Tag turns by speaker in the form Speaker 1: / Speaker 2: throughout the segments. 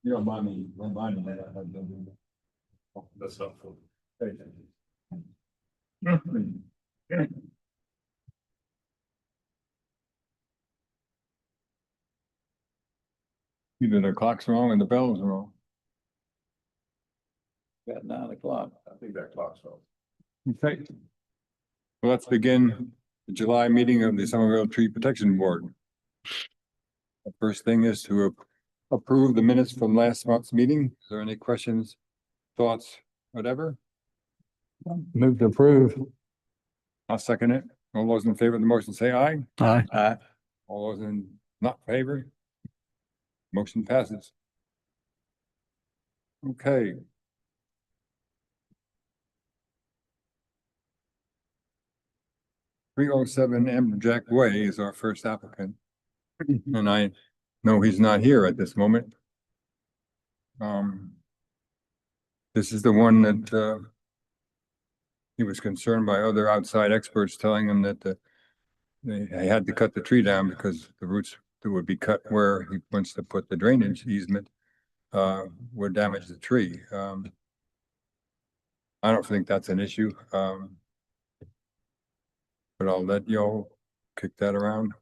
Speaker 1: You don't mind me reminding that I have no.
Speaker 2: That's helpful.
Speaker 1: Either the clock's wrong or the bell's wrong.
Speaker 3: Got 9 o'clock.
Speaker 2: I think that clock's off.
Speaker 1: Okay. Well, let's begin the July meeting of the Somerville Tree Protection Board. The first thing is to approve the minutes from last month's meeting. Is there any questions, thoughts, whatever?
Speaker 3: Move to approve.
Speaker 1: I'll second it. All those in favor of the motion say aye.
Speaker 3: Aye. Aye.
Speaker 1: All those in not favor? Motion passes. Okay. "307 Amberjack Way" is our first applicant. And I know he's not here at this moment. This is the one that, he was concerned by other outside experts telling him that they had to cut the tree down because the roots that would be cut where he wants to put the drainage easement, would damage the tree. I don't think that's an issue. But I'll let y'all kick that around.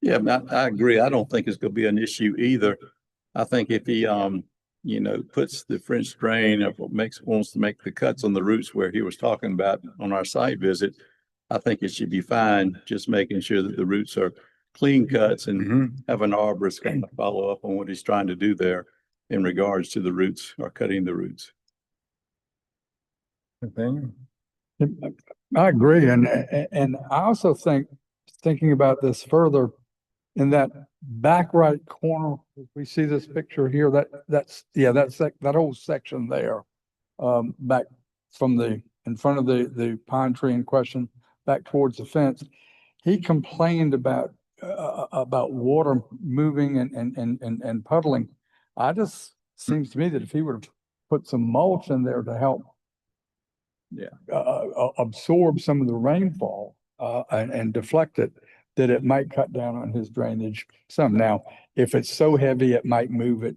Speaker 3: Yeah, I agree. I don't think it's gonna be an issue either. I think if he, puts the French drain or wants to make the cuts on the roots where he was talking about on our site visit, I think it should be fine, just making sure that the roots are clean cuts and have an arborist kind of follow up on what he's trying to do there in regards to the roots or cutting the roots.
Speaker 1: Thing.
Speaker 4: I agree, and I also think, thinking about this further, in that back right corner, if we see this picture here, that whole section there, back from in front of the pine tree in question, back towards the fence, he complained about water moving and puddling. Seems to me that if he would have put some mulch in there to help absorb some of the rainfall and deflect it, that it might cut down on his drainage some. Now, if it's so heavy, it might move it,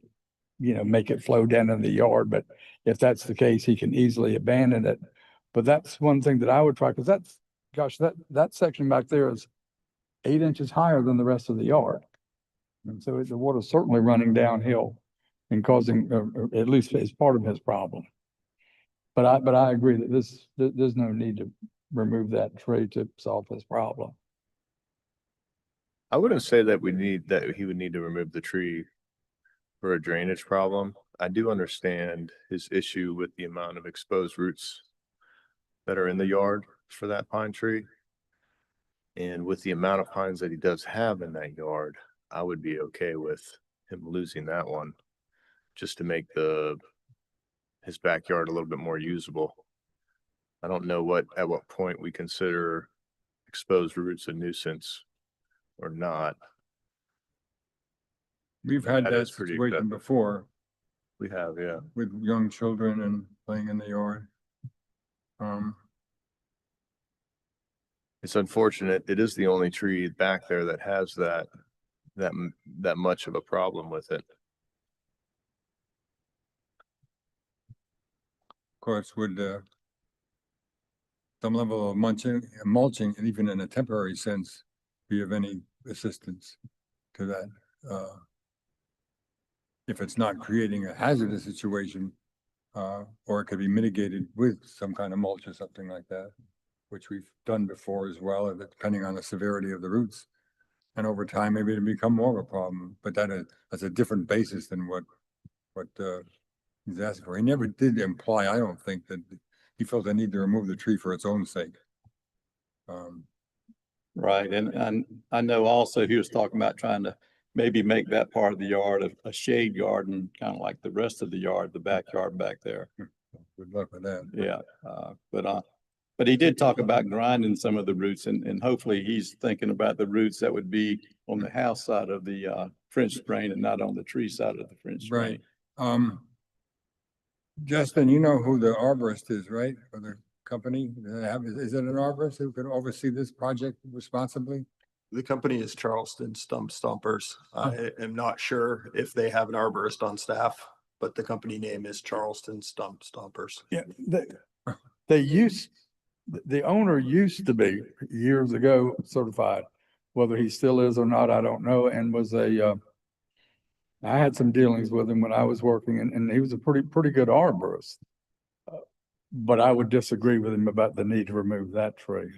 Speaker 4: make it flow down in the yard. But if that's the case, he can easily abandon it. But that's one thing that I would try, because that section back there is 8 inches higher than the rest of the yard. And so the water's certainly running downhill and causing, at least as part of his problem. But I agree that there's no need to remove that tree to solve this problem.
Speaker 2: I wouldn't say that he would need to remove the tree for a drainage problem. I do understand his issue with the amount of exposed roots that are in the yard for that pine tree. And with the amount of pines that he does have in that yard, I would be okay with him losing that one just to make his backyard a little bit more usable. I don't know at what point we consider exposed roots a nuisance or not.
Speaker 1: We've had
Speaker 2: That
Speaker 1: that
Speaker 2: is pretty
Speaker 1: situation
Speaker 2: excessive.
Speaker 1: before
Speaker 2: We have, yeah.
Speaker 1: with young children and playing in the yard.
Speaker 2: It's unfortunate. It is the only tree back there that has that much of a problem with it.
Speaker 1: Of course, would some level of mulching, and even in a temporary sense, be of any assistance to that? If it's not creating a hazardous situation, or it could be mitigated with some kind of mulch or something like that, which we've done before as well, depending on the severity of the roots. And over time, maybe it'll become more of a problem, but that's a different basis than what he's asking for. He never did imply, I don't think, that he felt the need to remove the tree for its own sake.
Speaker 3: Right, and I know also he was talking about trying to maybe make that part of the yard a shade garden, kind of like the rest of the yard, the backyard back there.
Speaker 1: Good luck with that.
Speaker 3: Yeah, but he did talk about grinding some of the roots, and hopefully he's thinking about the roots that would be on the house side of the French drain and not on the tree side of the French drain.
Speaker 1: Right. Justin, you know who the arborist is, right? For the company? Is it an arborist who can oversee this project responsibly?
Speaker 5: The company is Charleston Stump Stumpers. I am not sure if they have an arborist on staff, but the company name is Charleston Stump Stumpers.
Speaker 4: Yeah, they used, the owner used to be years ago certified. Whether he still is or not, I don't know, and was I had some dealings with him when I was working and he was a pretty good arborist. But I would disagree with him about the need to remove that tree.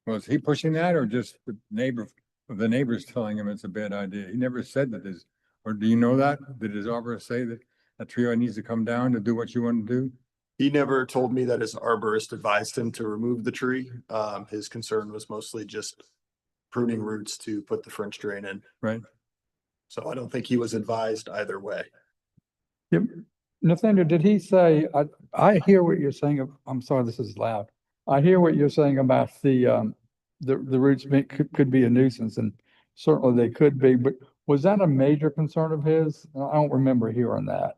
Speaker 1: Was he pushing that or just the neighbors telling him it's a bad idea? He never said that his, or do you know that? Did his arborist say that that tree needs to come down to do what you want to do?
Speaker 5: He never told me that his arborist advised him to remove the tree. His concern was mostly just pruning roots to put the French drain in.
Speaker 1: Right?
Speaker 5: So I don't think he was advised either way.
Speaker 4: Yep. Nathaniel, did he say, I hear what you're saying, I'm sorry, this is loud. I hear what you're saying about the roots could be a nuisance, and certainly they could be, but was that a major concern of his? I don't remember hearing that.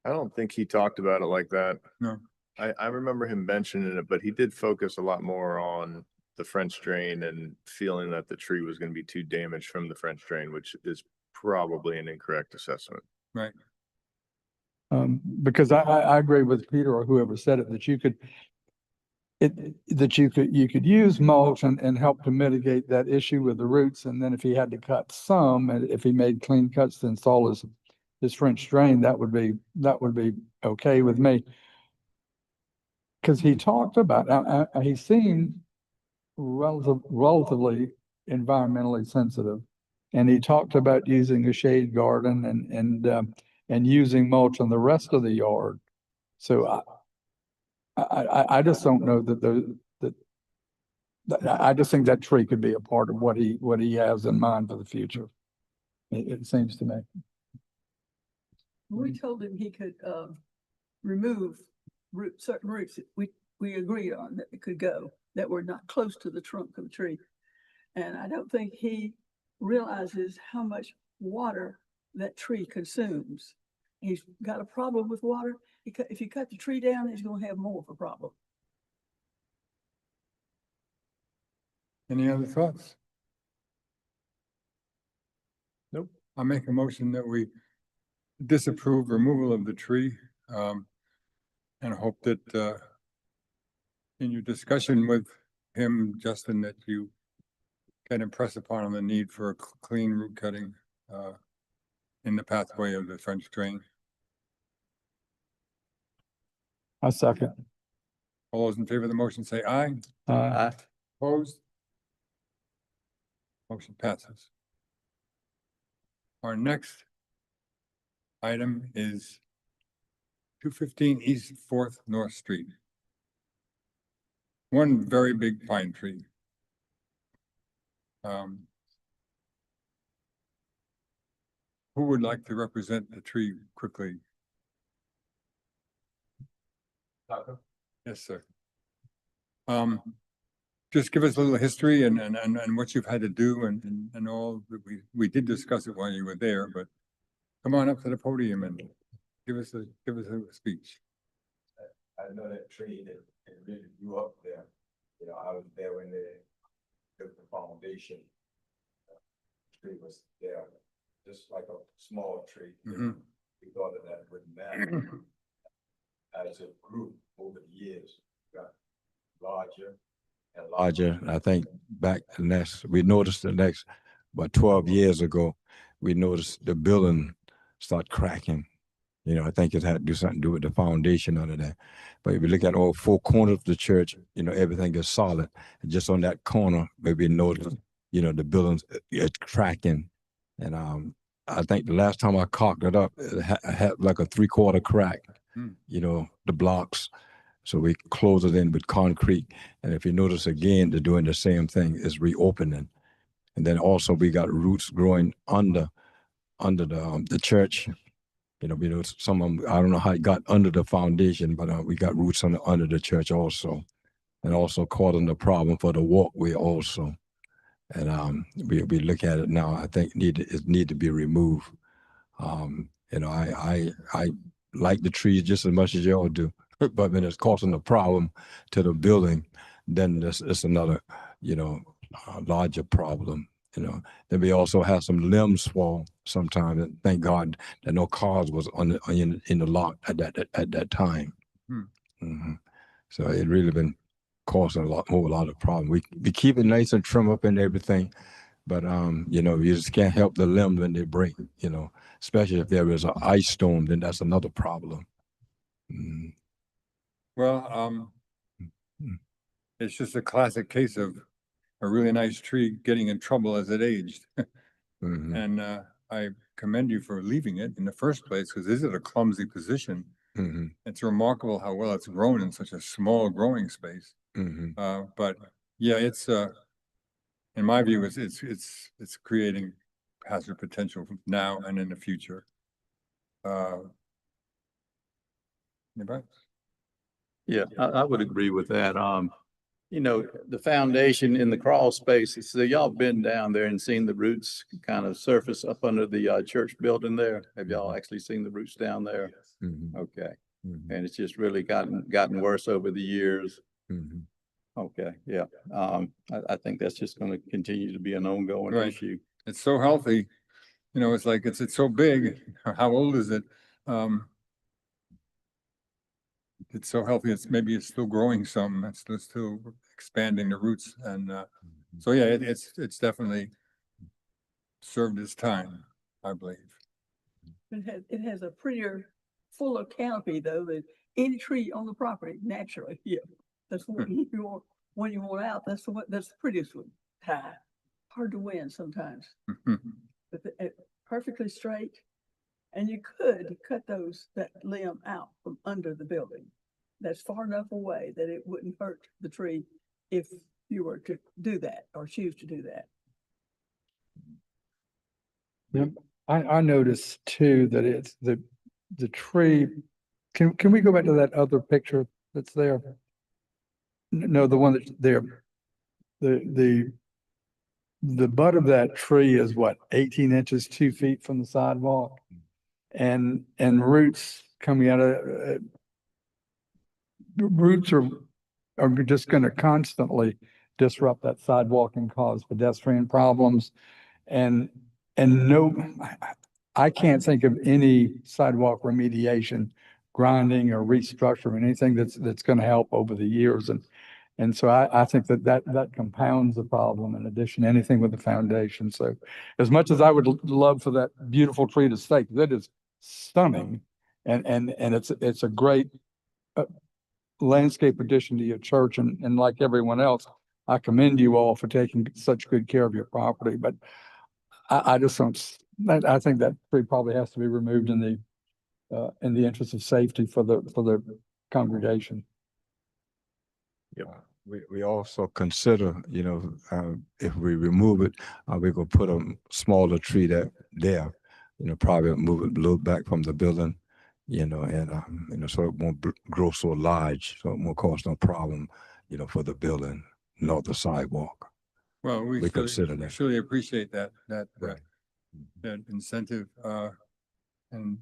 Speaker 2: I don't think he talked about it like that.
Speaker 1: No.
Speaker 2: I remember him mentioning it, but he did focus a lot more on the French drain and feeling that the tree was going to be too damaged from the French drain, which is probably an incorrect assessment.
Speaker 1: Right.
Speaker 4: Because I agree with Peter or whoever said it, that you could, you could use mulch and help to mitigate that issue with the roots. And then if he had to cut some, and if he made clean cuts to install his French drain, that would be okay with me. Because he talked about, he seemed relatively environmentally sensitive. And he talked about using a shade garden and using mulch on the rest of the yard. So I just don't know that I just think that tree could be a part of what he has in mind for the future. It seems to me.
Speaker 6: We told him he could remove certain roots that we agreed on that it could go, that were not close to the trunk of the tree. And I don't think he realizes how much water that tree consumes. He's got a problem with water. If you cut the tree down, he's going to have more of a problem.
Speaker 1: Any other thoughts?
Speaker 2: Nope.
Speaker 1: I'll make a motion that we disapprove removal of the tree. And hope that in your discussion with him, Justin, that you can impress upon him the need for a clean root cutting in the pathway of the French drain.
Speaker 4: I second.
Speaker 1: All those in favor of the motion say aye. Opposed? Motion passes. Our next item is 215 East 4th North Street. One very big pine tree. Who would like to represent the tree quickly? Yes, sir. Just give us a little history and what you've had to do and all that we did discuss it while you were there, but come on up to the podium and give us a speech.
Speaker 7: I know that tree that it really grew up there. You know, I was there when they built the foundation. The tree was there, just like a small tree.
Speaker 1: Mhm.
Speaker 7: We thought that that wouldn't matter. As it grew over the years, it got larger and larger. I think we noticed about 12 years ago, we noticed the building start cracking. You know, I think it had to do something to do with the foundation under there. But if you look at all four corners of the church, you know, everything is solid. And just on that corner, maybe notice, you know, the buildings it's cracking. And I think the last time I caulked it up, it had like a 3/4 crack, you know, the blocks. So we close it in with concrete. And if you notice again, they're doing the same thing, is reopening. And then also we got roots growing under the church. You know, some of them, I don't know how it got under the foundation, but we got roots under the church also. And also causing the problem for the walkway also. And we look at it now, I think it need to be removed. You know, I like the trees just as much as y'all do, but when it's causing a problem to the building, then it's another, you know, larger problem, you know. Then we also have some limbs fall sometimes, and thank God that no cars was in the lot at that time.
Speaker 1: Hmm.
Speaker 7: Mhm. So it really been causing a lot of problem. We keep it nice and trim up and everything, but you know, you just can't help the limbs when they break, you know, especially if there is an ice storm, then that's another problem. Mhm.
Speaker 1: Well,
Speaker 7: Mm.
Speaker 1: it's just a classic case of a really nice tree getting in trouble as it aged.
Speaker 7: Mhm.
Speaker 1: And I commend you for leaving it in the first place, because this is a clumsy position.
Speaker 7: Mhm.
Speaker 1: It's remarkable how well it's grown in such a small growing space.
Speaker 7: Mhm.
Speaker 1: But yeah, it's in my view, it's creating hazard potential now and in the future. Anybody?
Speaker 3: Yeah, I would agree with that. You know, the foundation in the crawl space, so y'all been down there and seen the roots kind of surface up under the church building there? Have y'all actually seen the roots down there?
Speaker 7: Mhm.
Speaker 3: Okay,
Speaker 7: Mhm.
Speaker 3: and it's just really gotten worse over the years.
Speaker 7: Mhm.
Speaker 3: Okay, yeah. I think that's just gonna continue to be an ongoing
Speaker 1: Right.
Speaker 3: issue.
Speaker 1: It's so healthy, you know, it's like, it's so big. How old is it? It's so healthy, maybe it's still growing some, it's still expanding the roots, and so yeah, it's definitely served its time, I believe.
Speaker 6: It has a prettier, fuller canopy though than any tree on the property naturally. Yeah, that's what you want. When you want out, that's the prettiest one. High, hard to win sometimes, but perfectly straight. And you could cut that limb out from under the building. That's far enough away that it wouldn't hurt the tree if you were to do that or choose to do that.
Speaker 4: I noticed too that it's the tree. Can we go back to that other picture that's there? No, the one that's there. The butt of that tree is what, 18 inches, 2 feet from the sidewalk? And roots coming out of, roots are just gonna constantly disrupt that sidewalk and cause pedestrian problems. And no, I can't think of any sidewalk remediation, grinding or restructuring, anything that's gonna help over the years. And so I think that compounds the problem in addition to anything with the foundation. So as much as I would love for that beautiful tree to stay, 'cause it is stunning. And it's a great landscape addition to your church, and like everyone else, I commend you all for taking such good care of your property, but I just don't, I think that tree probably has to be removed in the interest of safety for the congregation.
Speaker 7: We also consider, you know, if we remove it, we're gonna put a smaller tree there, you know, probably move it a little back from the building, you know, and, you know, so it won't grow so large, so it won't cause no problem, you know, for the building, nor the sidewalk.
Speaker 1: Well,
Speaker 7: We consider
Speaker 1: we
Speaker 7: that.
Speaker 1: surely appreciate that
Speaker 7: Right.
Speaker 1: that incentive, and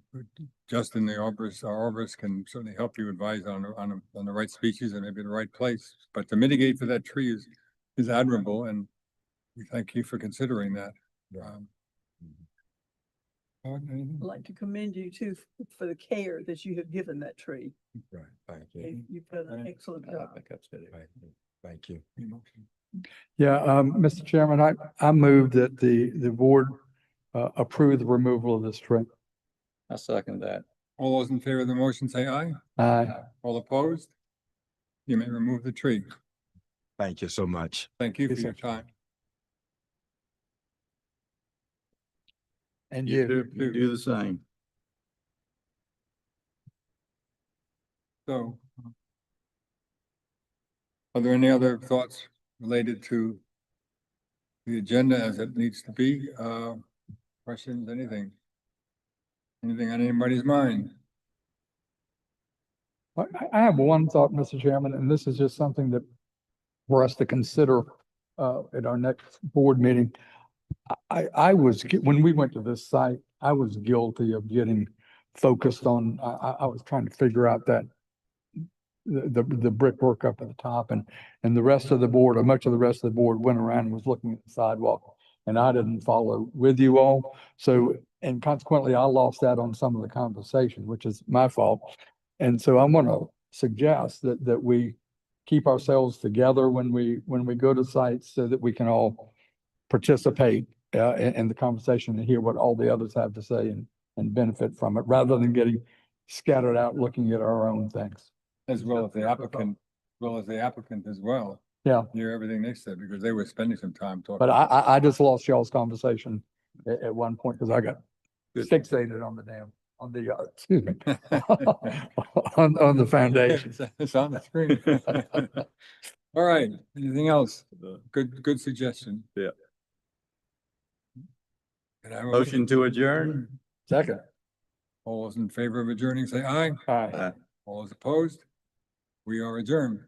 Speaker 1: Justin, our arborist can certainly help you advise on the right species and maybe the right place. But to mitigate for that tree is admirable, and we thank you for considering that. Anything?
Speaker 6: I'd like to commend you too for the care that you have given that tree.
Speaker 7: Right, thank you.
Speaker 6: You've done an excellent job.
Speaker 7: Thank you.
Speaker 4: Yeah, Mr. Chairman, I move that the board approve the removal of this tree.
Speaker 3: I second that.
Speaker 1: All those in favor of the motion say aye.
Speaker 4: Aye.
Speaker 1: All opposed? You may remove the tree.
Speaker 7: Thank you so much.
Speaker 1: Thank you for
Speaker 4: Yes,
Speaker 1: your
Speaker 4: sir.
Speaker 1: time.
Speaker 4: And
Speaker 3: You
Speaker 4: you.
Speaker 3: do the same.
Speaker 1: So, are there any other thoughts related to the agenda as it needs to be? Questions, anything? Anything on anybody's mind?
Speaker 4: I have one thought, Mr. Chairman, and this is just something that for us to consider at our next board meeting. I was, when we went to this site, I was guilty of getting focused on, I was trying to figure out that the brickwork up at the top and the rest of the board, or much of the rest of the board went around and was looking at the sidewalk. And I didn't follow with you all. So, and consequently, I lost out on some of the conversation, which is my fault. And so I'm gonna suggest that we keep ourselves together when we go to sites so that we can all participate in the conversation and hear what all the others have to say and benefit from it, rather than getting scattered out looking at our own things.
Speaker 1: As well as the applicant as well.
Speaker 4: Yeah.
Speaker 1: Hear everything they said, because they were spending some time talking.
Speaker 4: But I just lost y'all's conversation at one point because I got fixated on excuse me, on the foundation.
Speaker 1: It's on the screen. All right, anything else? Good suggestion.
Speaker 2: Yeah.
Speaker 1: Can I have a
Speaker 3: Motion to adjourn?
Speaker 4: Second.
Speaker 1: All those in favor of adjourning, say aye.
Speaker 4: Aye.
Speaker 1: All those opposed? We are adjourned.